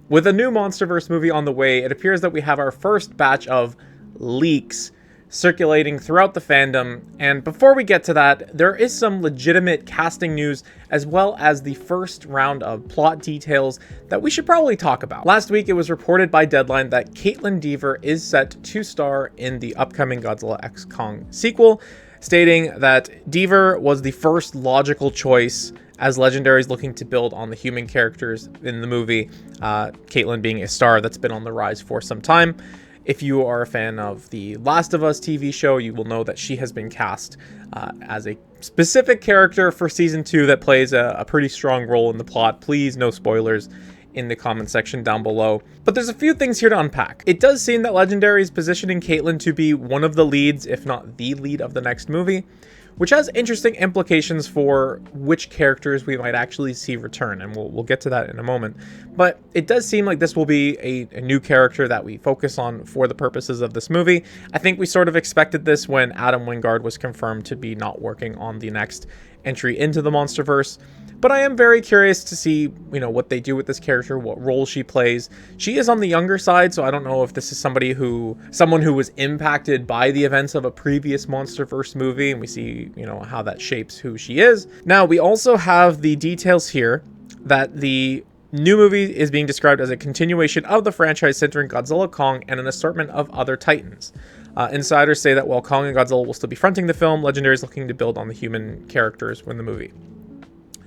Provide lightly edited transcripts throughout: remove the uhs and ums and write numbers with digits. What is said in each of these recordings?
With a new MonsterVerse movie on the way, it appears that we have our first batch of leaks circulating throughout the fandom, and before we get to that, there is some legitimate casting news as well as the first round of plot details that we should probably talk about. Last week, it was reported by Deadline that Caitlin Dever is set to star in the upcoming Godzilla x Kong sequel, stating that Dever was the first logical choice as Legendary is looking to build on the human characters in the movie, Caitlin being a star that's been on the rise for some time. If you are a fan of the Last of Us TV show, you will know that she has been cast as a specific character for season 2 that plays a pretty strong role in the plot. Please, no spoilers in the comment section down below. But there's a few things here to unpack. It does seem that Legendary is positioning Caitlin to be one of the leads, if not the lead of the next movie, which has interesting implications for which characters we might actually see return, and we'll get to that in a moment. But it does seem like this will be a new character that we focus on for the purposes of this movie. I think we sort of expected this when Adam Wingard was confirmed to be not working on the next entry into the MonsterVerse. But I am very curious to see, what they do with this character, what role she plays. She is on the younger side, so I don't know if this is someone who was impacted by the events of a previous MonsterVerse movie, and we see, how that shapes who she is. Now, we also have the details here that the new movie is being described as a continuation of the franchise centering Godzilla, Kong, and an assortment of other titans. Insiders say that while Kong and Godzilla will still be fronting the film, Legendary is looking to build on the human characters in the movie.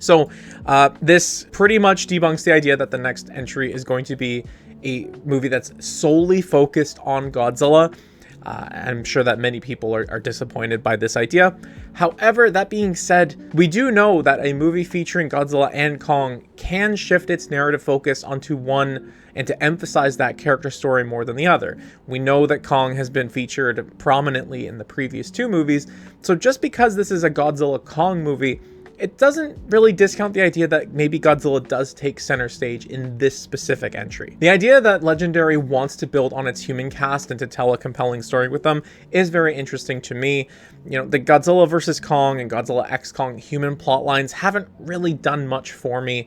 So this pretty much debunks the idea that the next entry is going to be a movie that's solely focused on Godzilla. I'm sure that many people are disappointed by this idea. However, that being said, we do know that a movie featuring Godzilla and Kong can shift its narrative focus onto one and to emphasize that character story more than the other. We know that Kong has been featured prominently in the previous 2 movies, so just because this is a Godzilla Kong movie, it doesn't really discount the idea that maybe Godzilla does take center stage in this specific entry. The idea that Legendary wants to build on its human cast and to tell a compelling story with them is very interesting to me. The Godzilla vs. Kong and Godzilla x Kong human plot lines haven't really done much for me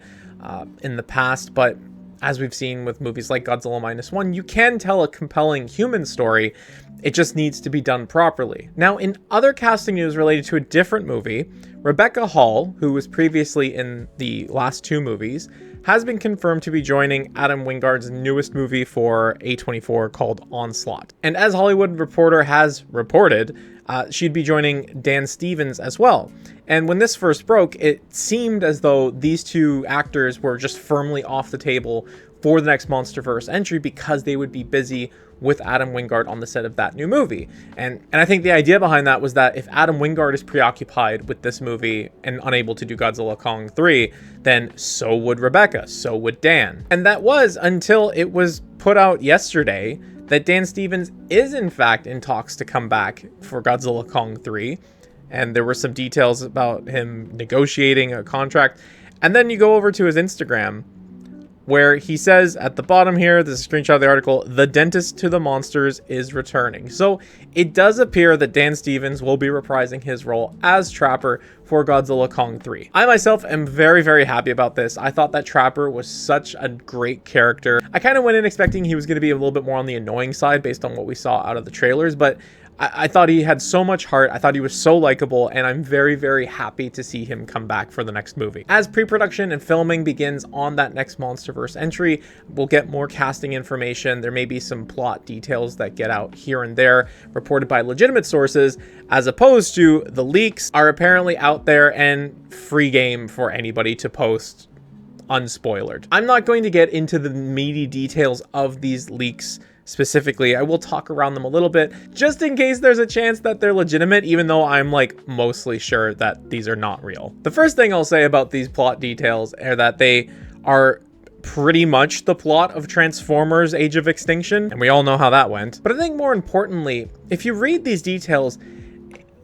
in the past, but as we've seen with movies like Godzilla Minus One, you can tell a compelling human story. It just needs to be done properly. Now, in other casting news related to a different movie, Rebecca Hall, who was previously in the last 2 movies, has been confirmed to be joining Adam Wingard's newest movie for A24 called Onslaught. And as Hollywood Reporter has reported, she'd be joining Dan Stevens as well. And when this first broke, it seemed as though these 2 actors were just firmly off the table for the next MonsterVerse entry because they would be busy with Adam Wingard on the set of that new movie. And I think the idea behind that was that if Adam Wingard is preoccupied with this movie and unable to do Godzilla Kong 3, then so would Rebecca, so would Dan. And that was until it was put out yesterday that Dan Stevens is in fact in talks to come back for Godzilla Kong 3. And there were some details about him negotiating a contract. And then you go over to his Instagram, where he says at the bottom here, this is a screenshot of the article, "The dentist to the monsters is returning." So it does appear that Dan Stevens will be reprising his role as Trapper for Godzilla Kong 3. I myself am very, very happy about this. I thought that Trapper was such a great character. I kind of went in expecting he was going to be a little bit more on the annoying side based on what we saw out of the trailers, but I thought he had so much heart. I thought he was so likable, and I'm very, very happy to see him come back for the next movie. As pre-production and filming begins on that next MonsterVerse entry, we'll get more casting information. There may be some plot details that get out here and there, reported by legitimate sources, as opposed to the leaks are apparently out there and free game for anybody to post unspoilered. I'm not going to get into the meaty details of these leaks specifically. I will talk around them a little bit just in case there's a chance that they're legitimate, even though I'm mostly sure that these are not real. The first thing I'll say about these plot details are that they are pretty much the plot of Transformers Age of Extinction, and we all know how that went. But I think more importantly, if you read these details,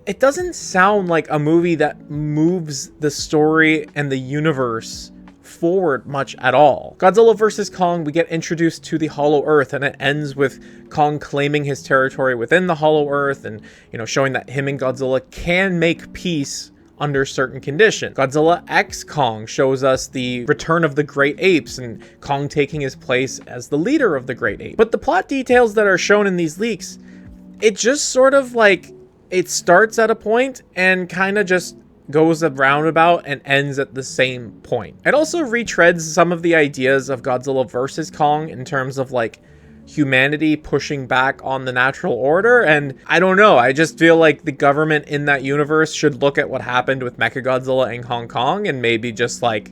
it doesn't sound like a movie that moves the story and the universe forward much at all. Godzilla vs. Kong, we get introduced to the Hollow Earth, and it ends with Kong claiming his territory within the Hollow Earth and, showing that him and Godzilla can make peace under certain conditions. Godzilla X Kong shows us the return of the great apes and Kong taking his place as the leader of the great apes. But the plot details that are shown in these leaks, it just sort of like, it starts at a point and kind of just goes a roundabout and ends at the same point. It also retreads some of the ideas of Godzilla versus Kong in terms of like humanity pushing back on the natural order. And I don't know, I just feel like the government in that universe should look at what happened with Mechagodzilla and Hong Kong and maybe just like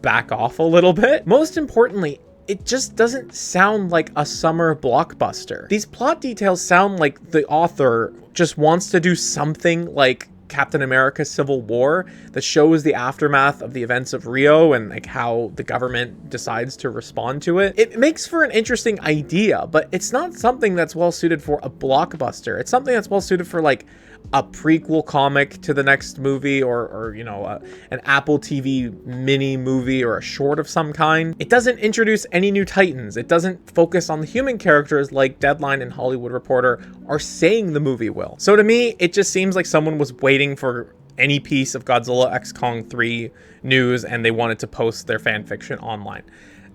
back off a little bit. Most importantly, it just doesn't sound like a summer blockbuster. These plot details sound like the author just wants to do something like Captain America Civil War that shows the aftermath of the events of Rio and like how the government decides to respond to it. It makes for an interesting idea, but it's not something that's well suited for a blockbuster. It's something that's well suited for like a prequel comic to the next movie or you know, an Apple TV mini movie or a short of some kind. It doesn't introduce any new Titans. It doesn't focus on the human characters like Deadline and Hollywood Reporter are saying the movie will. So to me, it just seems like someone was waiting for any piece of Godzilla X Kong 3 news and they wanted to post their fan fiction online.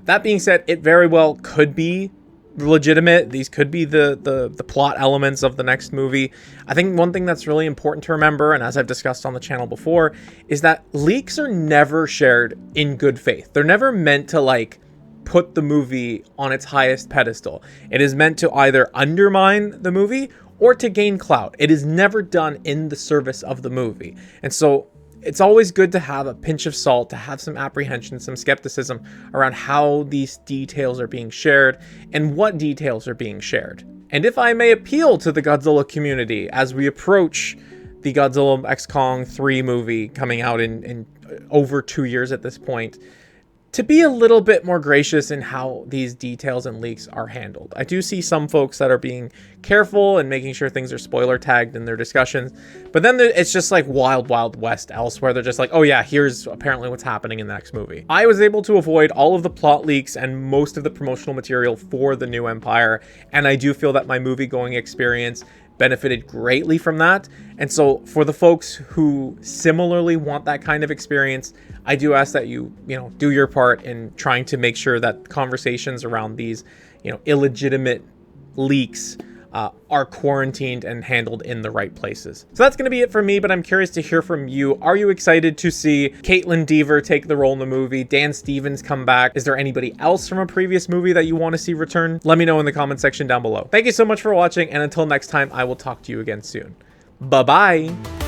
That being said, it very well could be legitimate. These could be the plot elements of the next movie. I think one thing that's really important to remember, and as I've discussed on the channel before, is that leaks are never shared in good faith. They're never meant to like put the movie on its highest pedestal. It is meant to either undermine the movie or to gain clout. It is never done in the service of the movie. And so it's always good to have a pinch of salt, to have some apprehension, some skepticism around how these details are being shared and what details are being shared. And if I may appeal to the Godzilla community as we approach the Godzilla X Kong 3 movie coming out in over 2 years at this point, to be a little bit more gracious in how these details and leaks are handled. I do see some folks that are being careful and making sure things are spoiler tagged in their discussions, but then it's just like wild west elsewhere. They're just like, oh yeah, here's apparently what's happening in the next movie. I was able to avoid all of the plot leaks and most of the promotional material for the new Empire, and I do feel that my movie going experience benefited greatly from that. And so for the folks who similarly want that kind of experience, I do ask that you do your part in trying to make sure that conversations around these, illegitimate leaks are quarantined and handled in the right places. So that's going to be it for me, but I'm curious to hear from you. Are you excited to see Caitlin Dever take the role in the movie? Dan Stevens come back? Is there anybody else from a previous movie that you want to see return? Let me know in the comment section down below. Thank you so much for watching, and until next time, I will talk to you again soon. Bye-bye.